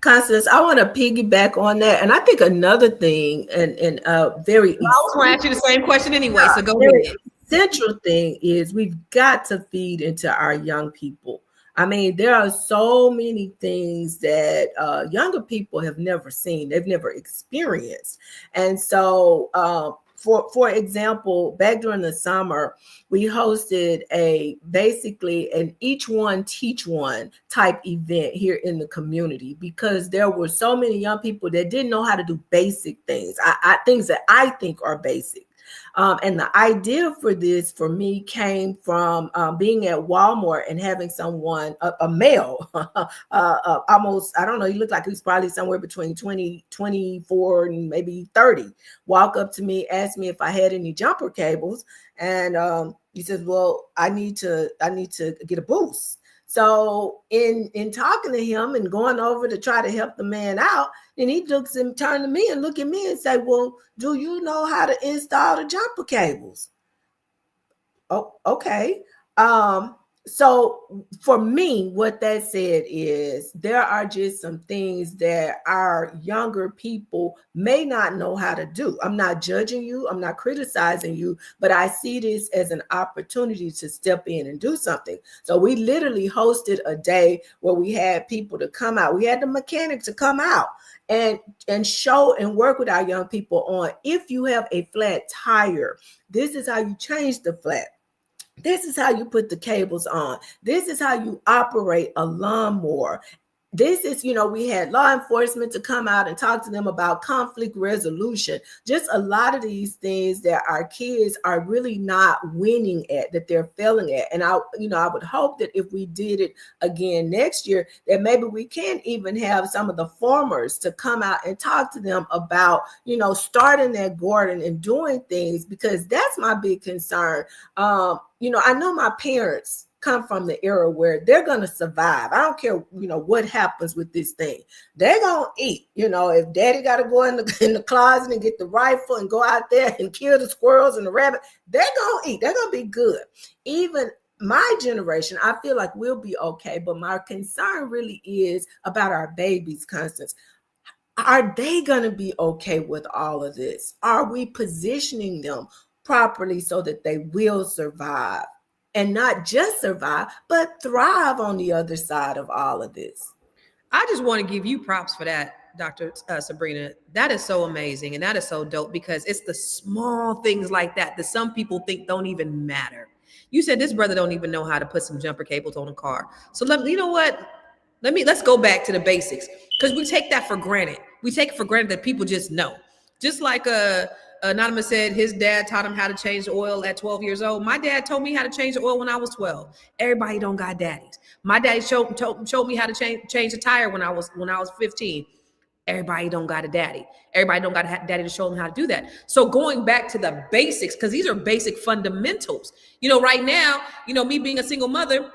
Constance, I want to piggyback on that. And I think another thing, and very I was going to ask you the same question anyway, so go ahead. Central thing is we've got to feed into our young people. I mean, there are so many things that younger people have never seen, they've never experienced. And so for example, back during the summer, we hosted basically an each one teach one type event here in the community, because there were so many young people that didn't know how to do basic things, things that I think are basic. And the idea for this, for me, came from being at Walmart and having someone, a male, almost, I don't know, he looked like he was probably somewhere between 24 and maybe 30, walk up to me, ask me if I had any jumper cables. And he says, well, I need to get a boost. So in talking to him and going over to try to help the man out, and he looks and turned to me and look at me and say, well, do you know how to install the jumper cables? Oh, okay. So for me, what that said is there are just some things that our younger people may not know how to do. I'm not judging you. I'm not criticizing you, but I see this as an opportunity to step in and do something. So we literally hosted a day where we had people to come out. We had the mechanic to come out and show and work with our young people on, if you have a flat tire, this is how you change the flat. This is how you put the cables on. This is how you operate a lawnmower. this is, we had law enforcement to come out and talk to them about conflict resolution. Just a lot of these things that our kids are really not winning at, that they're failing at. And I would hope that if we did it again next year, that maybe we can even have some of the farmers to come out and talk to them about, starting their garden and doing things, because that's my big concern. I know my parents come from the era where they're going to survive. I don't care, what happens with this thing. They're going to eat. If daddy got to go in the closet and get the rifle and go out there and kill the squirrels and the rabbit, they're going to eat. They're going to be good. Even my generation, I feel like we'll be okay. But my concern really is about our babies, Constance. Are they going to be okay with all of this? Are we positioning them properly so that they will survive? And not just survive, but thrive on the other side of all of this. I just want to give you props for that, Dr. Sabrina. That is so amazing. And that is so dope, because it's the small things like that some people think don't even matter. You said this brother don't even know how to put some jumper cables on a car. So let's go back to the basics, because we take that for granted. We take it for granted that people just know. Just like Anonymous said his dad taught him how to change the oil at 12 years old. My dad told me how to change the oil when I was 12. Everybody don't got daddies. My daddy showed me how to change a tire when I was 15. Everybody don't got a daddy. Everybody don't got a daddy to show them how to do that. So going back to the basics, because these are basic fundamentals. Right now, me being a single mother,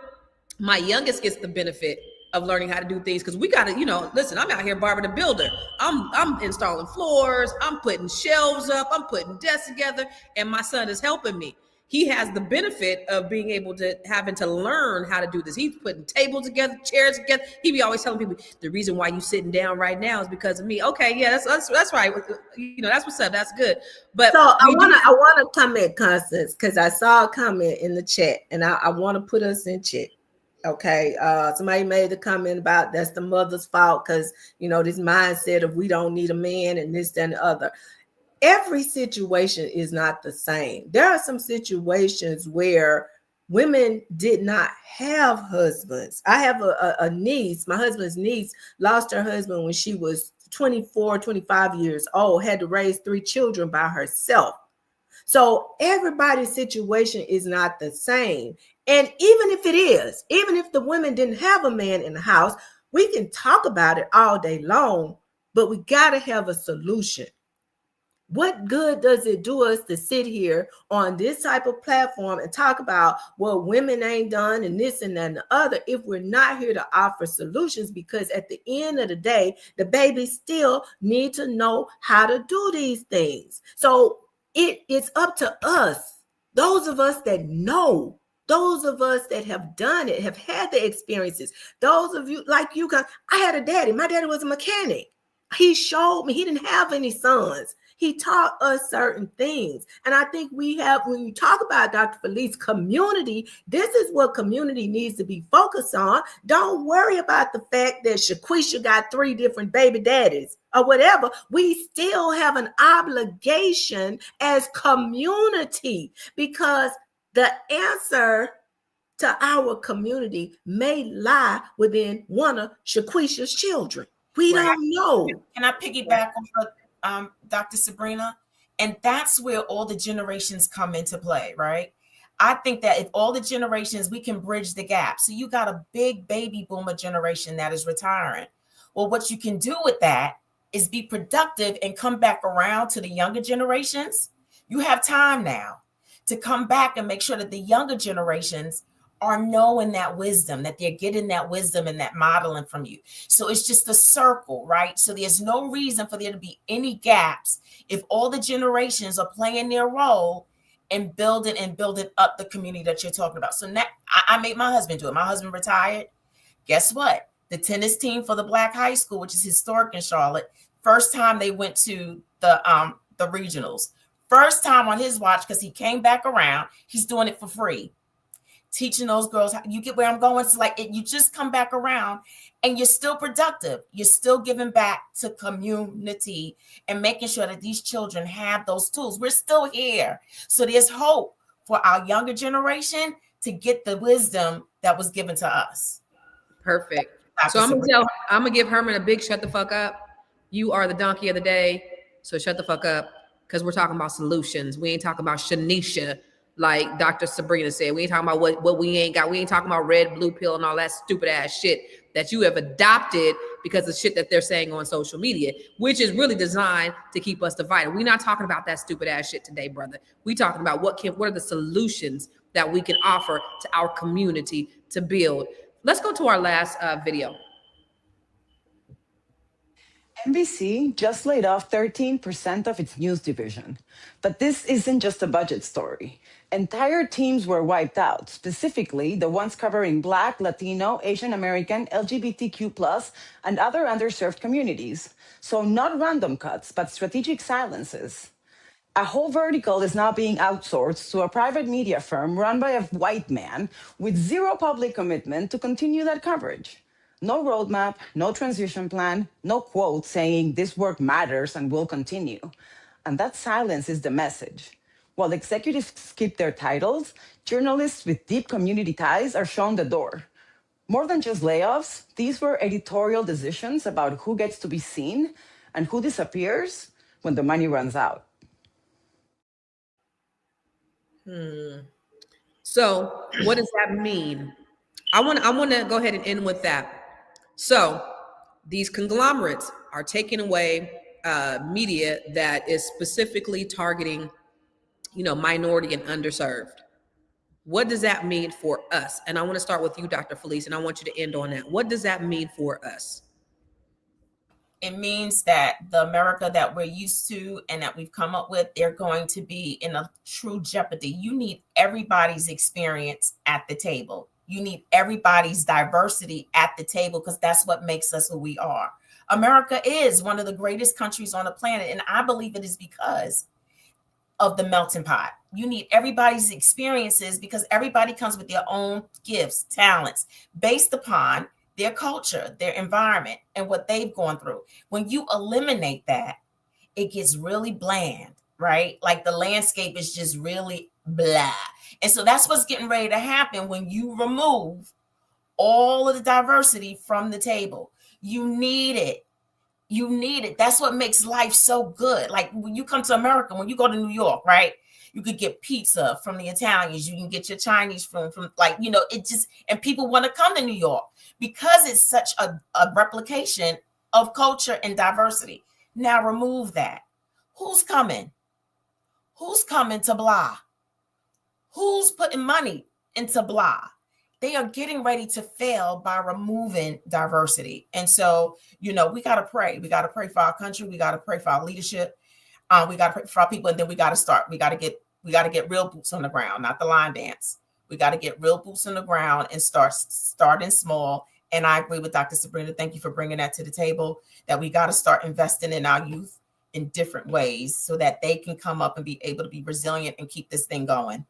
my youngest gets the benefit of learning how to do things, because we got to, listen, I'm out here Barbara the Builder. I'm installing floors, I'm putting shelves up, I'm putting desks together, and my son is helping me. He has the benefit of being able to having to learn how to do this. He's putting tables together, chairs together. He be always telling people, the reason why you sitting down right now is because of me. Okay, yeah, that's right. That's what's up. That's good. But so I want to comment, Constance, because I saw a comment in the chat, and I want to put us in check. Okay, somebody made the comment about that's the mother's fault, because this mindset of we don't need a man and this, that, and the other. Every situation is not the same. There are some situations where women did not have husbands. I have a niece, my husband's niece lost her husband when she was 24, 25 years old, had to raise 3 children by herself. So everybody's situation is not the same. And even if it is, even if the women didn't have a man in the house, we can talk about it all day long, but we got to have a solution. What good does it do us to sit here on this type of platform and talk about what women ain't done and this and that and the other if we're not here to offer solutions? Because at the end of the day, the babies still need to know how to do these things. So it's up to us, those of us that know, those of us that have done it, have had the experiences. Those of you like you guys, I had a daddy. My daddy was a mechanic. He showed me, he didn't have any sons. He taught us certain things. And I think we have, when you talk about Dr. Felice, community, this is what community needs to be focused on. Don't worry about the fact that Shaquisha got 3 different baby daddies or whatever. We still have an obligation as community, because the answer to our community may lie within one of Shaquisha's children. We don't know. Can I piggyback on Dr. Sabrina? And that's where all the generations come into play, right? I think that if all the generations, we can bridge the gap. So you got a big baby boomer generation that is retiring. Well, what you can do with that is be productive and come back around to the younger generations. You have time now to come back and make sure that the younger generations are knowing that wisdom, that they're getting that wisdom and that modeling from you. So it's just a circle, right? So there's no reason for there to be any gaps if all the generations are playing their role and building up the community that you're talking about. So now I made my husband do it. My husband retired. Guess what? The tennis team for the Black high school, which is historic in Charlotte, first time they went to the regionals. First time on his watch, because he came back around. He's doing it for free. Teaching those girls, you get where I'm going. It's like you just come back around and you're still productive. You're still giving back to community and making sure that these children have those tools. We're still here. So there's hope for our younger generation to get the wisdom that was given to us. Perfect. So I'm gonna give Herman a big shut the fuck up. You are the donkey of the day, so shut the fuck up, because we're talking about solutions. We ain't talking about Shanisha, like Dr. Sabrina said. We ain't talking about what we ain't got. We ain't talking about red, blue pill and all that stupid ass shit that you have adopted because of shit that they're saying on social media, which is really designed to keep us divided. We're not talking about that stupid ass shit today, brother. We talking about what are the solutions that we can offer to our community to build. Let's go to our last video. NBC just laid off 13% of its news division. But this isn't just a budget story. Entire teams were wiped out, specifically the ones covering Black, Latino, Asian American, LGBTQ+, and other underserved communities. So not random cuts, but strategic silences. A whole vertical is now being outsourced to a private media firm run by a white man with zero public commitment to continue that coverage. No roadmap, no transition plan, no quote saying this work matters and will continue. And that silence is the message. While executives keep their titles, journalists with deep community ties are shown the door. More than just layoffs, these were editorial decisions about who gets to be seen and who disappears when the money runs out. So what does that mean? I want to go ahead and end with that. So these conglomerates are taking away media that is specifically targeting, minority and underserved. What does that mean for us? And I want to start with you, Dr. Felice, and I want you to end on that. What does that mean for us? It means that the America that we're used to and that we've come up with, they're going to be in a true jeopardy. You need everybody's experience at the table. You need everybody's diversity at the table, because that's what makes us who we are. America is one of the greatest countries on the planet, and I believe it is because of the melting pot. You need everybody's experiences because everybody comes with their own gifts, talents, based upon their culture, their environment, and what they've gone through. When you eliminate that, it gets really bland, right? Like the landscape is just really blah. And so that's what's getting ready to happen when you remove all of the diversity from the table. You need it. You need it. That's what makes life so good. Like when you come to America, when you go to New York, right? You could get pizza from the Italians. You can get your Chinese from it just, and people want to come to New York because it's such a replication of culture and diversity. Now remove that. Who's coming? Who's coming to blah? Who's putting money into blah? They are getting ready to fail by removing diversity. And so, we got to pray. We got to pray for our country. We got to pray for our leadership. We got to pray for our people. And then we got to start. We got to get real boots on the ground, not the line dance. We got to get real boots on the ground and starting small. And I agree with Dr. Sabrina. Thank you for bringing that to the table, that we got to start investing in our youth in different ways so that they can come up and be able to be resilient and keep this thing going.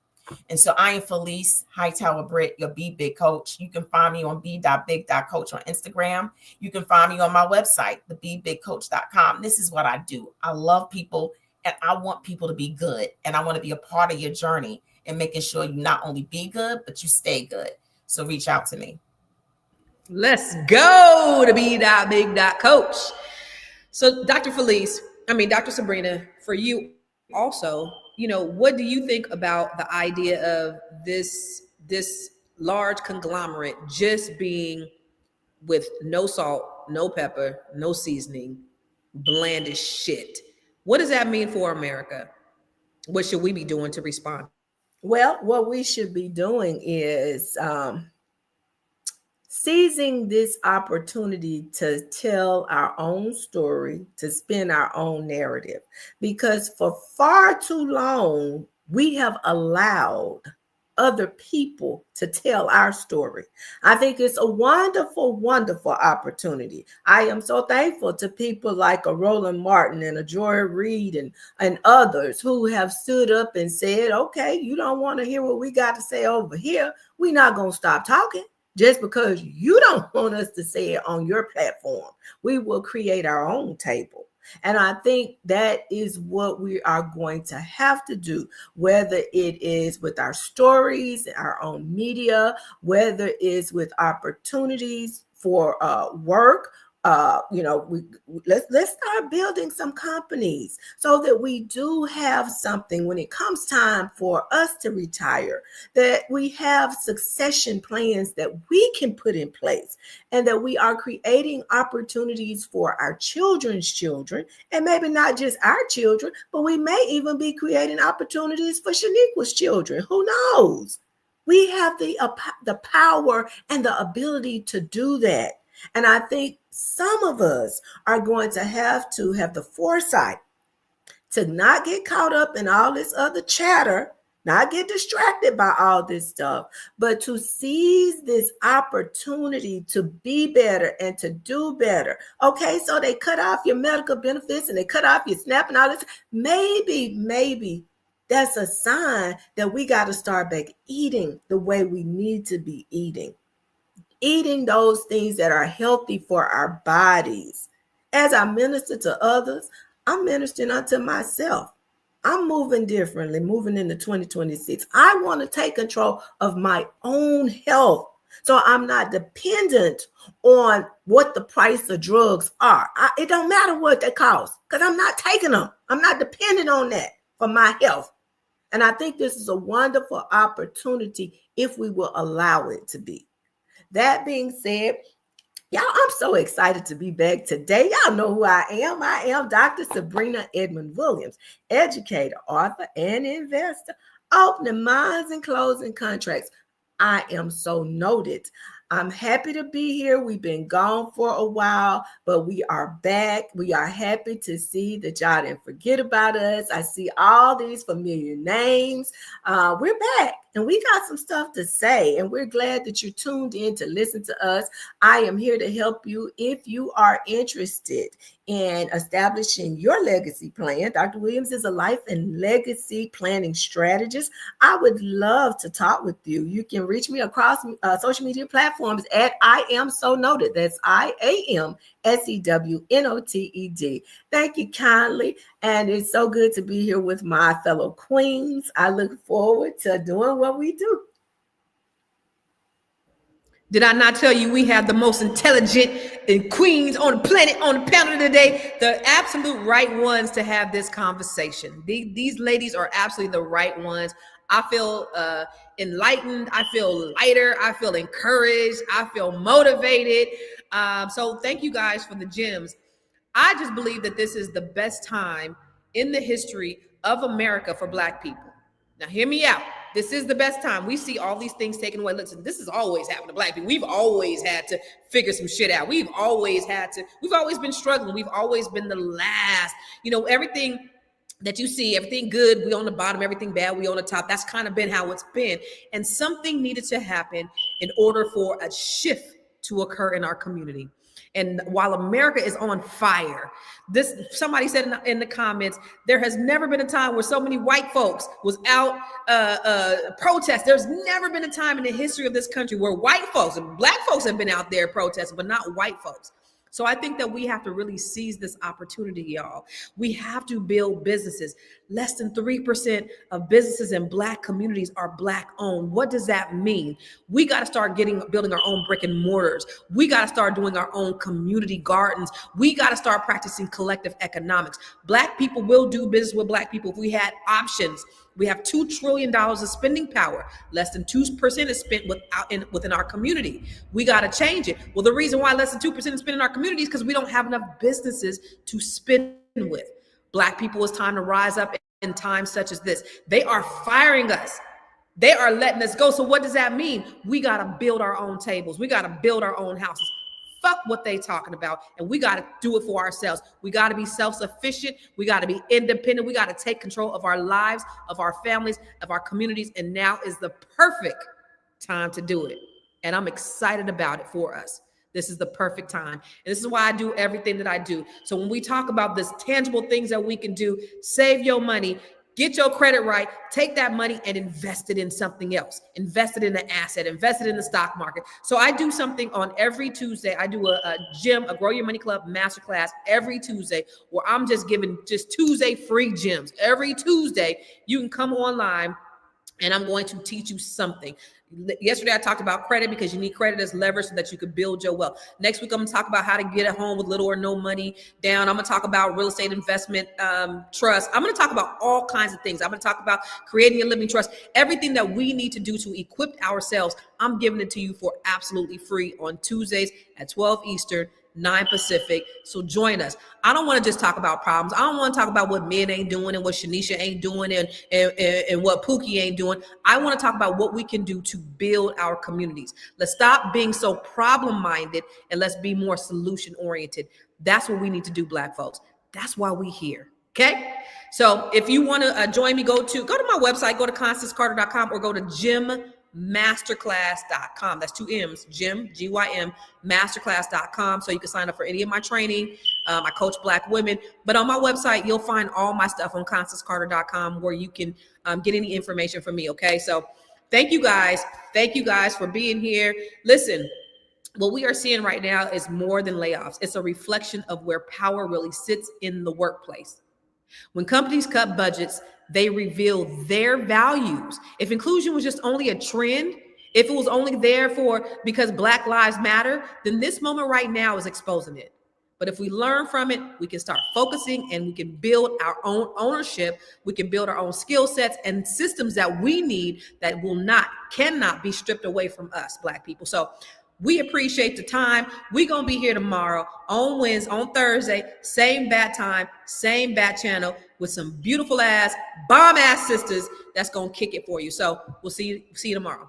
And so I am Felice Hightower Britt, your Be Big coach. You can find me on b.big.coach on Instagram. You can find me on my website, thebebigcoach.com. This is what I do. I love people and I want people to be good. And I want to be a part of your journey and making sure you not only be good, but you stay good. So reach out to me. Let's go to b.big.coach. So Dr. Sabrina, for you also, what do you think about the idea of this large conglomerate just being with no salt, no pepper, no seasoning, bland as shit? What does that mean for America? What should we be doing to respond? Well, what we should be doing is seizing this opportunity to tell our own story, to spin our own narrative, because for far too long, we have allowed other people to tell our story. I think it's a wonderful, wonderful opportunity. I am so thankful to people like a Roland Martin and a Joy Reid and others who have stood up and said, okay, you don't want to hear what we got to say over here. We're not going to stop talking. Just because you don't want us to say it on your platform, we will create our own table. And I think that is what we are going to have to do, whether it is with our stories, our own media, whether it's with opportunities for work. Let's start building some companies so that we do have something when it comes time for us to retire, that we have succession plans that we can put in place, and that we are creating opportunities for our children's children, and maybe not just our children, but we may even be creating opportunities for Shaniqua's children. Who knows? We have the power and the ability to do that. And I think some of us are going to have the foresight to not get caught up in all this other chatter, not get distracted by all this stuff, but to seize this opportunity to be better and to do better. Okay, so they cut off your medical benefits and they cut off your SNAP and all this. Maybe that's a sign that we got to start back eating the way we need to be eating those things that are healthy for our bodies. As I minister to others, I'm ministering unto myself. I'm moving differently, moving into 2026. I want to take control of my own health, so I'm not dependent on what the price of drugs are. It don't matter what they cost, because I'm not taking them. I'm not dependent on that for my health. And I think this is a wonderful opportunity if we will allow it to be. That being said, y'all, I'm so excited to be back today. Y'all know who I am. I am Dr. Sabrina Edmond Williams, educator, author, and investor, opening minds and closing contracts. I am so noted. I'm happy to be here. We've been gone for a while, but we are back. We are happy to see that y'all didn't forget about us. I see all these familiar names. We're back, and we got some stuff to say, and we're glad that you tuned in to listen to us. I am here to help you if you are interested in establishing your legacy plan. Dr. Williams is a life and legacy planning strategist. I would love to talk with you. You can reach me across social media platforms at I Am So Noted. That's IAMSEWNOTED. Thank you kindly. And it's so good to be here with my fellow queens. I look forward to doing what we do. Did I not tell you we have the most intelligent queens on the planet on the panel today? The absolute right ones to have this conversation. These ladies are absolutely the right ones. I feel enlightened. I feel lighter. I feel encouraged. I feel motivated. So thank you guys for the gems. I just believe that this is the best time in the history of America for Black people. Now, hear me out. This is the best time. We see all these things taken away. Listen, this has always happened to Black people. We've always had to figure some shit out. We've always been struggling. We've always been the last. Everything that you see, everything good, we on the bottom, everything bad, we on the top. That's kind of been how it's been. And something needed to happen in order for a shift to occur in our community. And while America is on fire, somebody said in the comments, there has never been a time where so many white folks was out protest. There's never been a time in the history of this country where white folks and Black folks have been out there protesting, but not white folks. So I think that we have to really seize this opportunity, y'all. We have to build businesses. Less than 3% of businesses in Black communities are Black owned. What does that mean? We got to start building our own brick and mortars. We got to start doing our own community gardens. We got to start practicing collective economics. Black people will do business with Black people if we had options. We have $2 trillion of spending power. Less than 2% is spent within our community. We got to change it. Well, the reason why less than 2% is spent in our community is because we don't have enough businesses to spend with. Black people, it's time to rise up in times such as this. They are firing us. They are letting us go. So what does that mean? We got to build our own tables. We got to build our own houses. Fuck what they talking about. And we got to do it for ourselves. We got to be self-sufficient. We got to be independent. We got to take control of our lives, of our families, of our communities. And now is the perfect time to do it. And I'm excited about it for us. This is the perfect time. And this is why I do everything that I do. So when we talk about this tangible things that we can do, save your money, get your credit right, take that money and invest it in something else. Invest it in an asset, invest it in the stock market. So I do something on every Tuesday. I do a Grow Your Money Club masterclass every Tuesday where I'm just giving Tuesday free gems. Every Tuesday, you can come online and I'm going to teach you something. Yesterday, I talked about credit because you need credit as leverage so that you can build your wealth. Next week, I'm going to talk about how to get at home with little or no money down. I'm going to talk about real estate investment trust. I'm going to talk about all kinds of things. I'm going to talk about creating a living trust. Everything that we need to do to equip ourselves, I'm giving it to you for absolutely free on Tuesdays at 12 Eastern, 9 Pacific. So join us. I don't want to just talk about problems. I don't want to talk about what men ain't doing and what Shanisha ain't doing and what Pookie ain't doing. I want to talk about what we can do to build our communities. Let's stop being so problem-minded and let's be more solution-oriented. That's what we need to do, Black folks. That's why we're here. Okay? So if you want to join me, go to my website, go to ConstanceCarter.com or go to gymmasterclass.com. That's 2 M's, gym, G-Y-M, masterclass.com. So you can sign up for any of my training. I coach Black women, but on my website, you'll find all my stuff on ConstanceCarter.com where you can get any information from me. Okay. So thank you guys. Thank you guys for being here. Listen, what we are seeing right now is more than layoffs. It's a reflection of where power really sits in the workplace. When companies cut budgets, they reveal their values. If inclusion was just only a trend, if it was only there because Black Lives Matter, then this moment right now is exposing it. But if we learn from it, we can start focusing and we can build our own ownership. We can build our own skill sets and systems that we need that cannot be stripped away from us, Black people. So we appreciate the time. We're going to be here tomorrow on Thursday, same bat time, same bat channel with some beautiful ass, bomb ass sisters that's going to kick it for you. So we'll see you tomorrow.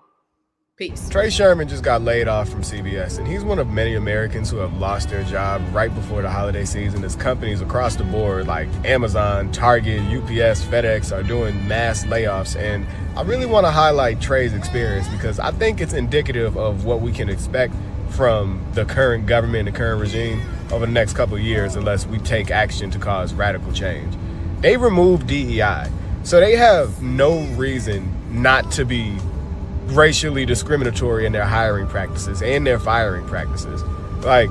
Peace. Trey Sherman just got laid off from CBS, and he's one of many Americans who have lost their job right before the holiday season as companies across the board like Amazon, Target, UPS, FedEx are doing mass layoffs. And I really want to highlight Trey's experience because I think it's indicative of what we can expect from the current government, the current regime over the next couple of years unless we take action to cause radical change. They removed DEI, so they have no reason not to be racially discriminatory in their hiring practices and their firing practices. Like,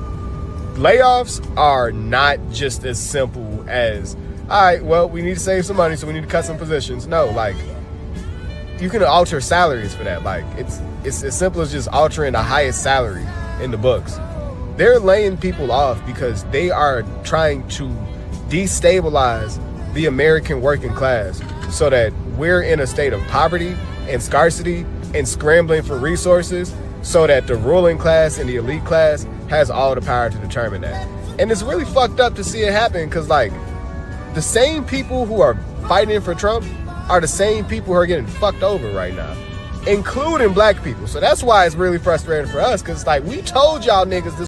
layoffs are not just as simple as, all right, well, we need to save some money, so we need to cut some positions. No, like, you can alter salaries for that. Like, it's as simple as just altering the highest salary in the books. They're laying people off because they are trying to destabilize the American working class so that we're in a state of poverty and scarcity and scrambling for resources so that the ruling class and the elite class has all the power to determine that. And it's really fucked up to see it happen because, like, the same people who are fighting for Trump are the same people who are getting fucked over right now, including Black people. So that's why it's really frustrating for us because, like, we told y'all niggas this